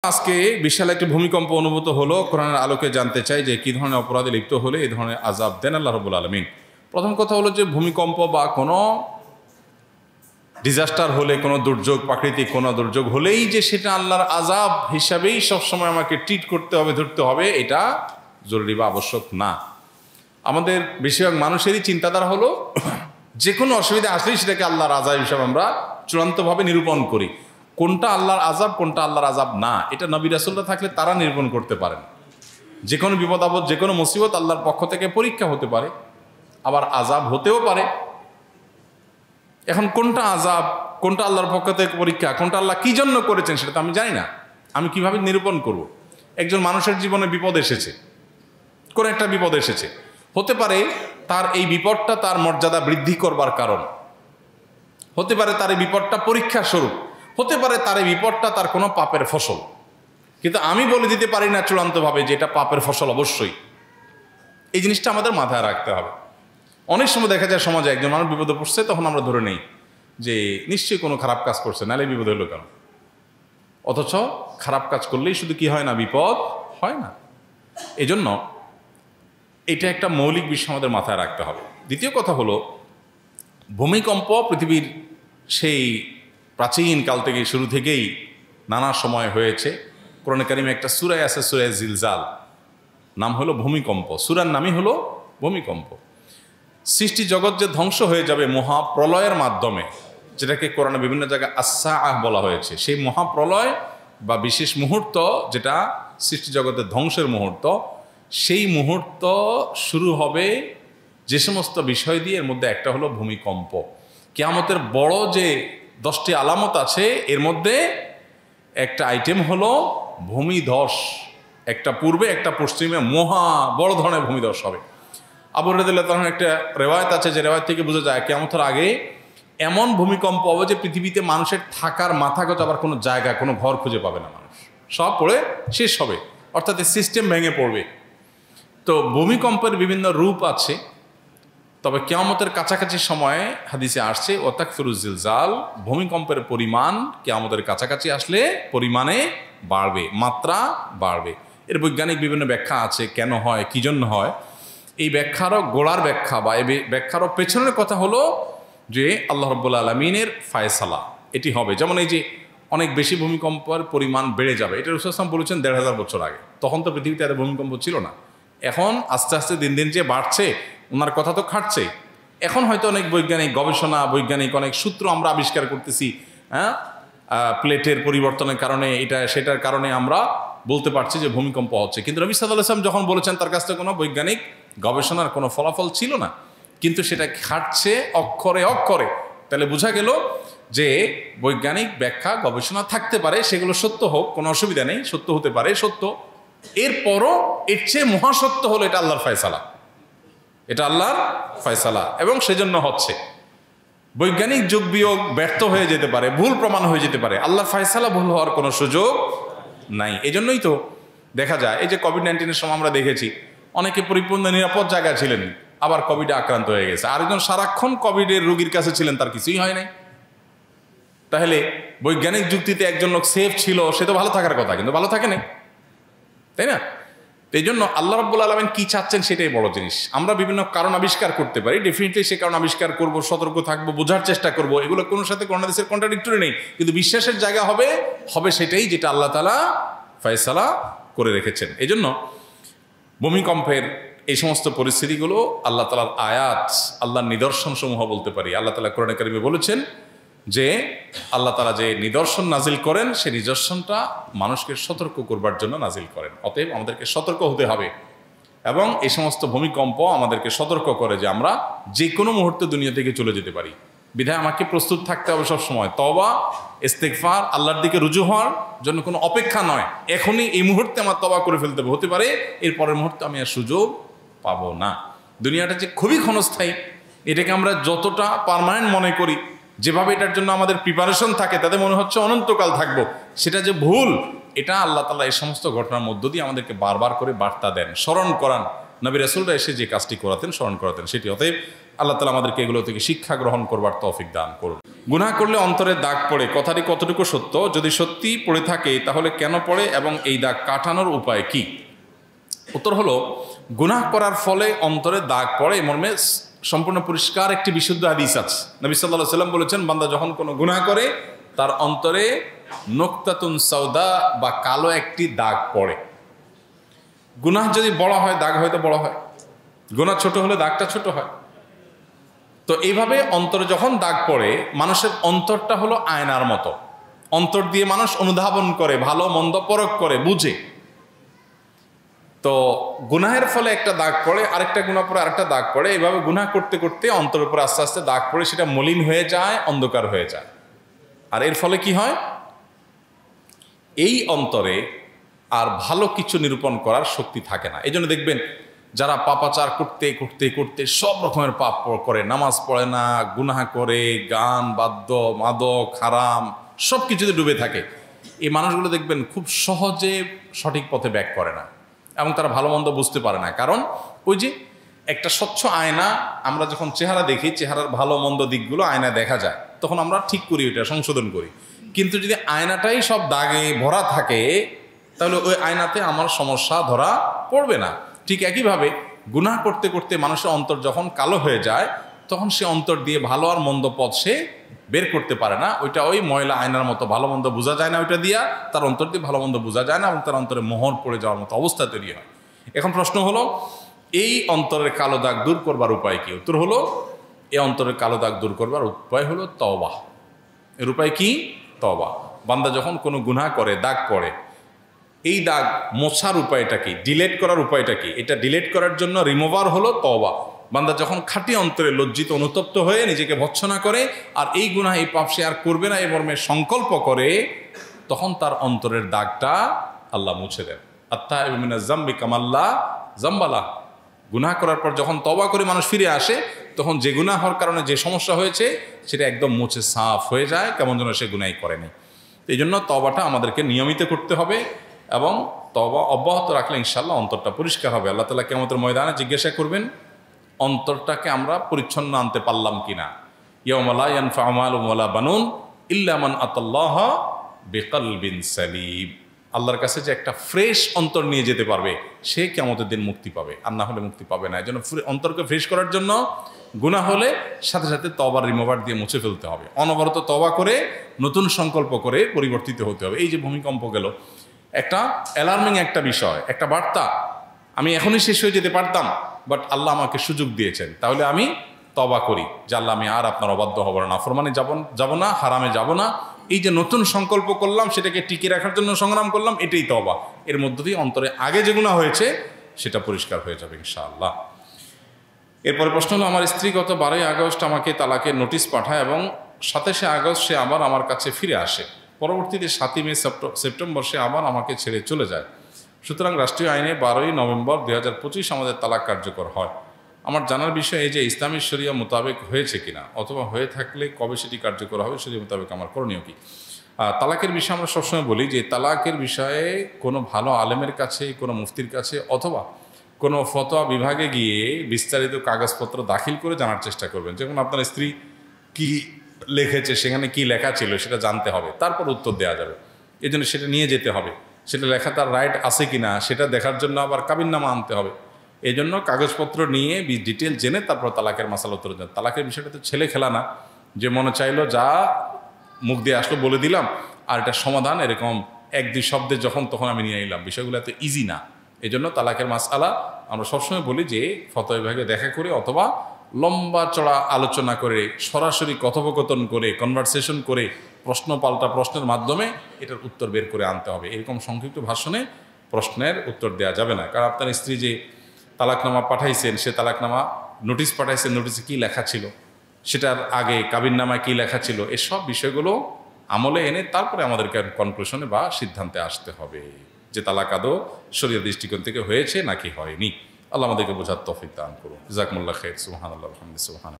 আজকে বিশাল একটা ভূমিকম্প অনুভূত হলো। কোরআনের আলোকে জানতে চাই যে কী ধরনের অপরাধে লিপ্ত হলে এই ধরনের আযাব দেন আল্লাহ রাব্বুল আলামিন। প্রথম কথা হলো যে ভূমিকম্প বা কোনো ডিজাস্টার হলে, কোনো দুর্যোগ, প্রাকৃতিক কোনো দুর্যোগ হলেই যে সেটা আল্লাহর আযাব হিসাবেই সবসময় আমাকে ট্রিট করতে হবে, ধরতে হবে, এটা জরুরি বা আবশ্যক না। আমাদের বেশিরভাগ মানুষেরই চিন্তাধারা হলো যে কোনো অসুবিধা আসলেই সেটাকে আল্লাহর আযাব হিসাবে আমরা চূড়ান্তভাবে নিরূপণ করি। কোনটা আল্লাহর আযাব, কোনটা আল্লাহর আযাব না, এটা নবী রাসূলরা থাকলে তারা নিরূপণ করতে পারেন। যে কোনো বিপদ আপদ, যে কোনো মুসিবত আল্লাহর পক্ষ থেকে পরীক্ষা হতে পারে, আবার আযাব হতেও পারে। এখন কোনটা আযাব, কোনটা আল্লাহর পক্ষ থেকে পরীক্ষা, কোনটা আল্লাহ কী জন্য করেছেন সেটা তো আমি জানি না। আমি কিভাবে নিরূপণ করব? একজন মানুষের জীবনে বিপদ এসেছে, কোন একটা বিপদ এসেছে, হতে পারে তার এই বিপদটা তার মর্যাদা বৃদ্ধি করবার কারণ, হতে পারে তার এই বিপদটা পরীক্ষা স্বরূপ, হতে পারে তার এই বিপদটা তার কোনো পাপের ফসল। কিন্তু আমি বলে দিতে পারি না চূড়ান্তভাবে যে এটা পাপের ফসল অবশ্যই। এই জিনিসটা আমাদের মাথায় রাখতে হবে। অনেক সময় দেখা যায় সমাজে একজন মানুষ বিপদে পড়ছে, তখন আমরা ধরে নেই যে নিশ্চয়ই কোনো খারাপ কাজ করছে, নাহলে বিপদ হলো কেন। অথচ খারাপ কাজ করলেই শুধু কি হয় না, বিপদ হয় না। এজন্য এটা একটা মৌলিক বিষয় আমাদের মাথায় রাখতে হবে। দ্বিতীয় কথা হলো, ভূমিকম্প পৃথিবীর সেই প্রাচীন কাল থেকে, শুরু থেকেই নানা সময় হয়েছে। কোরআনে কারিমে একটা সূরা আছে, সূরা জিলজাল, নাম হলো ভূমিকম্প। সূরার নামই হলো ভূমিকম্প। সৃষ্টি জগৎ যে ধ্বংস হয়ে যাবে মহাপ্রলয়ের মাধ্যমে, যেটাকে কোরআনে বিভিন্ন জায়গায় আস-সাআহ বলা হয়েছে, সেই মহাপ্রলয় বা বিশেষ মুহূর্ত, যেটা সৃষ্টি জগতের ধ্বংসের মুহূর্ত, সেই মুহূর্ত শুরু হবে যে সমস্ত বিষয় দিয়ে, এর মধ্যে একটা হলো ভূমিকম্প। কিয়ামতের বড় যে 10টি আলামত আছে, এর মধ্যে একটা আইটেম হলো ভূমিধস। একটা পূর্বে একটা পশ্চিমে মহা বড় ধরনের ভূমিধস হবে। আবু হুরায়রা তখন একটা রেওয়ায়ত আছে, যে রেওয়ায়ত থেকে বোঝা যায় কিয়ামতের আগে এমন ভূমিকম্প হবে যে পৃথিবীতে মানুষের থাকার মাথা গোঁজাবার আবার কোনো জায়গা, কোনো ঘর খুঁজে পাবে না মানুষ, সব পড়ে শেষ হবে, অর্থাৎ সিস্টেম ভেঙে পড়বে। তো ভূমিকম্পের বিভিন্ন রূপ আছে, তবে কিয়ামতের কাছাকাছি সময়ে হাদিসে আসছে ওয়াতাকসুরুজ জিলজাল, ভূমিকম্পের পরিমাণ কিয়ামতের কাছাকাছি আসলে পরিমাণে বাড়বে, মাত্রা বাড়বে। এর বৈজ্ঞানিক বিভিন্ন ব্যাখ্যা আছে, কেন হয়, কী জন্য হয়। এই ব্যাখ্যারও গোড়ার ব্যাখ্যা বা এই ব্যাখ্যারও পেছনের কথা হলো যে আল্লাহ রাব্বুল আলামিনের ফায়সালা এটি হবে। যেমন এই যে অনেক বেশি ভূমিকম্পের পরিমাণ বেড়ে যাবে, এটা রাসূল সাল্লাল্লাহু আলাইহি ওয়াসাল্লাম বলেছেন ১৫০০ বছর আগে। তখন তো পৃথিবীতে এত ভূমিকম্প ছিল না। এখন আস্তে আস্তে দিন দিন যে বাড়ছে, ওনার কথা তো খাটছে। এখন হয়তো অনেক বৈজ্ঞানিক গবেষণা, বৈজ্ঞানিক অনেক সূত্র আমরা আবিষ্কার করতেছি। হ্যাঁ, প্লেটের পরিবর্তনের কারণে, এটা সেটার কারণে আমরা বলতে পারছি যে ভূমিকম্প হচ্ছে। কিন্তু নবী সাল্লাল্লাহু আলাইহি ওয়াসাল্লাম যখন বলেছেন, তার কাছ থেকে কোনো বৈজ্ঞানিক গবেষণার কোনো ফলাফল ছিল না, কিন্তু সেটা খাটছে অক্ষরে অক্ষরে। তাহলে বোঝা গেল যে বৈজ্ঞানিক ব্যাখ্যা, গবেষণা থাকতে পারে, সেগুলো সত্য হোক, কোনো অসুবিধা নেই, সত্য হতে পারে, সত্য। এরপরও এর চেয়ে মহাসত্য হলো এটা আল্লাহর ফয়সালা, এটা আল্লাহর ফয়সালা, এবং সেজন্য হচ্ছে। বৈজ্ঞানিক যোগ বিয়োগ ব্যর্থ হয়ে যেতে পারে, ভুল প্রমাণ হয়ে যেতে পারে, আল্লাহর ফয়সালা ভুল হওয়ার কোনো সুযোগ নাই। এই জন্যই তো দেখা যায় এই যে কোভিড-19-এর সময় আমরা দেখেছি অনেকে পরিপূর্ণ নিরাপদ জায়গায় ছিলেন, আবার কোভিডে আক্রান্ত হয়ে গেছে। আরেকজন সারাক্ষণ কোভিডের রোগীর কাছে ছিলেন, তার কিছুই হয় নাই। তাহলে বৈজ্ঞানিক যুক্তিতে একজন লোক সেফ ছিল, সে তো ভালো থাকার কথা, কিন্তু ভালো থাকে না, তাই না? এই জন্য আল্লাহ রাব্বুল আলামিন কি চাচ্ছেন সেটাই বড় জিনিস। আমরা বিভিন্ন কারণ আবিষ্কার করতে পারি, ডেফিনেটলি সে কারণ আবিষ্কার করব, সতর্ক থাকবো, বোঝার চেষ্টা করব, এগুলো কোনো সাথে কোনো হাদিসের কন্ট্রাডিক্টরি নেই। কিন্তু বিশ্বাসের জায়গা হবে সেটাই যেটা আল্লাহ তাআলা ফয়সালা করে রেখেছেন। এই জন্য ভূমিকম্পের এই সমস্ত পরিস্থিতিগুলো আল্লাহ তাআলার আয়াত, আল্লাহর নিদর্শন সমূহ বলতে পারি। আল্লাহ তাআলা কোরআনে কারিমে বলেছেন যে আল্লাহ তাআলা যে নিদর্শন নাজিল করেন, সেই নিদর্শনটা মানুষকে সতর্ক করবার জন্য নাজিল করেন। অতএব আমাদেরকে সতর্ক হতে হবে, এবং এই সমস্ত ভূমিকম্প আমাদেরকে সতর্ক করে যে আমরা যে কোনো মুহূর্তে দুনিয়া থেকে চলে যেতে পারি। বিধায় আমাকে প্রস্তুত থাকতে হবে সব সময়, তওবা, ইস্তেগফার, আল্লাহর দিকে রুজু হওয়ার জন্য কোনো অপেক্ষা নয়। এখনই এই মুহূর্তে আমার তওবা করে ফেলতে হবে, হতে পারে এর পরের মুহূর্তে আমি আর সুযোগ পাবো না। দুনিয়াটা যে খুবই ক্ষণস্থায়ী, এটাকে আমরা যতটা পার্মানেন্ট মনে করি, যেভাবে এটার জন্য আমাদের প্রিপারেশন থাকে, তাতে মনে হচ্ছে অনন্তকাল থাকবো, সেটা যে ভুল। এটা আল্লাহ তাআলা এই সমস্ত ঘটনার মধ্য দিয়ে আমাদেরকে বারবার করে বার্তা দেন, স্মরণ করান। নবী রাসূলরা এসে যে কাজটি করাতেন, স্মরণ করাতেন সেটি। অতএব আল্লাহ তাআলা আমাদেরকে এগুলো থেকে শিক্ষা গ্রহণ করবার তৌফিক দান করুন। গুনাহ করলে অন্তরে দাগ পড়ে, কথাটি কতটুকু সত্য? যদি সত্যি পড়ে থাকে তাহলে কেন পড়ে এবং এই দাগ কাটানোর উপায় কি? উত্তর হলো, গুনাহ করার ফলে অন্তরে দাগ পড়ে এই মর্মে সম্পূর্ণ পরিষ্কার একটি বিশুদ্ধ হাদিস আছে। নবী সাল্লাল্লাহু আলাইহি ওয়াসাল্লাম বলেছেন, বান্দা যখন কোনো গুনাহ করে তার অন্তরে নুকতাতুন সাউদা বা কালো একটি দাগ পড়ে। গুনাহ যদি বড় হয় দাগ হয়তো বড় হয়, গুনাহ ছোট হলে দাগটা ছোট হয়। তো এইভাবে অন্তরে যখন দাগ পড়ে, মানুষের অন্তরটা হলো আয়নার মতো, অন্তর দিয়ে মানুষ অনুধাবন করে, ভালো মন্দ পরখ করে, বুঝে। তো গুনাহের ফলে একটা দাগ পড়ে, আরেকটা গুনাহ পরে আরেকটা দাগ পড়ে, এইভাবে গুনাহ করতে করতে অন্তরের উপর আস্তে আস্তে দাগ পড়ে, সেটা মলিন হয়ে যায়, অন্ধকার হয়ে যায়। আর এর ফলে কি হয়? এই অন্তরে আর ভালো কিছু নিরূপণ করার শক্তি থাকে না। এই জন্য দেখবেন যারা পাপাচার করতে করতে করতে সব রকমের পাপ করে, নামাজ পড়ে না, গুনাহ করে, গান বাদ্য মাদক হারাম সব কিছুতে ডুবে থাকে, এই মানুষগুলো দেখবেন খুব সহজে সঠিক পথে ব্যাক করে না এবং তারা ভালো মন্দ বুঝতে পারে না। কারণ ওই যে একটা স্বচ্ছ আয়না, আমরা যখন চেহারা দেখি, চেহারার ভালো মন্দ দিকগুলো আয়নায় দেখা যায়, তখন আমরা ঠিক করি, ওইটা সংশোধন করি। কিন্তু যদি আয়নাটাই সব দাগে ভরা থাকে তাহলে ওই আয়নাতে আমার সমস্যা ধরা পড়বে না। ঠিক একইভাবে গুনাহ করতে করতে মানুষের অন্তর যখন কালো হয়ে যায়, তখন সে অন্তর দিয়ে ভালো আর মন্দ পথ সে বের করতে পারে না। ওইটা ওই ময়লা আয়নার মতো, ভালো মন্দ বোঝা যায় না, ওইটা দিয়া তার অন্তর দিয়ে ভালো মন্দ বোঝা যায় না এবং তার অন্তরে মোহর পড়ে যাওয়ার মতো অবস্থা তৈরি হয়। এখন প্রশ্ন হলো, এই অন্তরের কালো দাগ দূর করবার উপায় কি? উত্তর হলো, এই অন্তরের কালো দাগ দূর করবার উপায় হলো তওবা। এর উপায় কি? তওবা। বান্দা যখন কোনো গুনাহ করে, দাগ পড়ে, এই দাগ মোছার উপায়টা কি? ডিলেট করার উপায়টা কি? এটা ডিলেট করার জন্য রিমুভার হলো তওবা। বান্দা যখন খাঁটি অন্তরে লজ্জিত অনুতপ্ত হয়ে নিজেকে ভৎসনা করে আর এই গুনাহ এই পাপ সে আর করবে না এই মর্মে সংকল্প করে, তখন তার অন্তরের দাগটা আল্লাহ মুছে দেন। আত্তাইবু মিনাজ যামবি কামাল্লা যামবালা। গুনাহ করার পর যখন তওবা করে মানুষ ফিরে আসে, তখন যে গুনাহ হওয়ার কারণে যে সমস্যা হয়েছে সেটা একদম মুছে সাফ হয়ে যায়, কেমন যেন সে গুনাহই করেনি। এই জন্য তওবাটা আমাদেরকে নিয়মিত করতে হবে এবং তওবা অব্যাহত রাখলে ইনশাআল্লাহ অন্তরটা পরিষ্কার হবে। আল্লাহ তাআলা কিয়ামতের ময়দানে জিজ্ঞাসা করবেন, অন্তরটাকে আমরা পরিচ্ছন্ন আনতে পারলাম কিনা। ইয়াউমা লা ইয়ানফাউ মালুন ওয়ালা বানুন ইল্লা মান আতাল্লাহা বিকলবিন সালিম। আল্লাহর কাছে যে একটা ফ্রেশ অন্তর নিয়ে যেতে পারবে, সে কিয়ামতের দিন মুক্তি পাবে, আর না হলে মুক্তি পাবে না। এই জন্য অন্তরকে ফ্রেশ করার জন্য গুনাহ হলে সাথে সাথে তওবার রিমুভার দিয়ে মুছে ফেলতে হবে। অনবরত তওবা করে নতুন সংকল্প করে পরিবর্তিত হতে হবে। এই যে ভূমিকম্প গেল, একটা অ্যালার্মিং একটা বিষয়, একটা বার্তা, আমি এখনই শেষ হয়ে যেতে পারতাম, বাট আল্লাহ আমাকে সুযোগ দিয়েছেন, তাহলে আমি তওবা করি যে আল্লাহ আমি আর আপনার অবাধ্য হব না, নাফরমানে যাব না, হারামে যাব না। এই যে নতুন সংকল্প করলাম, সেটাকে টিকিয়ে রাখার জন্য সংগ্রাম করলাম, এটাই তওবা। এর মধ্য দিয়ে অন্তরে আগে যে গুনাহ হয়েছে সেটা পরিষ্কার হয়ে যাবে ইনশাআল্লাহ। এরপরে প্রশ্ন হলো, আমার স্ত্রী গত 12ই আগস্ট আমাকে তালাকের নোটিশ পাঠায় এবং 27শে আগস্ট সে আবার আমার কাছে ফিরে আসে। পরবর্তীতে 7ই মে সেপ্টেম্বর সে আবার আমাকে ছেড়ে চলে যায়। সুতরাং রাষ্ট্রীয় আইনে 12ই নভেম্বর 2025 আমাদের তালাক কার্যকর হয়। আমার জানার বিষয় এই যে ইসলামী শরিয়া মোতাবেক হয়েছে কিনা, অথবা হয়ে থাকলে কবে সেটি কার্যকর হবে, শরিয়া মোতাবেক আমার করণীয় কি। তালাকের বিষয়ে আমরা সবসময় বলি যে তালাকের বিষয়ে কোনো ভালো আলেমের কাছে, কোনো মুফতির কাছে অথবা কোনো ফতোয়া বিভাগে গিয়ে বিস্তারিত কাগজপত্র দাখিল করে জানার চেষ্টা করবেন। যেমন আপনার স্ত্রী কি লিখেছে, সেখানে কি লেখা ছিল সেটা জানতে হবে, তারপর উত্তর দেওয়া যাবে। এই জন্য সেটা নিয়ে যেতে হবে, সেটা লেখা তার রাইট আছে কিনা সেটা দেখার জন্য আবার কাবিননামা আনতে হবে। এই জন্য কাগজপত্র নিয়ে ডিটেল জেনে তারপর তালাকের মাসালা উত্তর দেন। তালাকের বিষয়টা তো ছেলে খেলা না যে মনে চাইলো যা মুখ দিয়ে আসলো বলে দিলাম আর এটা সমাধান এরকম 1-2 শব্দে যখন তখন আমি নিয়ে নিলাম। বিষয়গুলো এত ইজি না। এই জন্য তালাকের মাসআলা আমরা সবসময় বলি যে ফতোয়া বিভাগে দেখা করে অথবা লম্বা চড়া আলোচনা করে, সরাসরি কথোপকথন করে, কনভারসেশন করে, প্রশ্ন পাল্টা প্রশ্নের মাধ্যমে এটার উত্তর বের করে আনতে হবে। এরকম সংক্ষিপ্ত ভাষণে প্রশ্নের উত্তর দেওয়া যাবে না। কারণ আপনার স্ত্রী যে তালাকনামা পাঠাইছেন, সে তালাকনামা নোটিশ পাঠাইছেন, নোটিশে কী লেখা ছিল, সেটার আগে কাবিননামায় কী লেখা ছিল, এসব বিষয়গুলো আমলে এনে তারপরে আমাদেরকে কনক্লুশনে বা সিদ্ধান্তে আসতে হবে যে তালাক আদৌ শরীয়ত দৃষ্টিকোণ থেকে হয়েছে নাকি হয়নি। আল্লাহ আমাদেরকে বোঝার তৌফিক দান করুন। জাযাকুমুল্লাহ খাইর। সুবহানাল্লাহ ওয়া বিহামদিহি।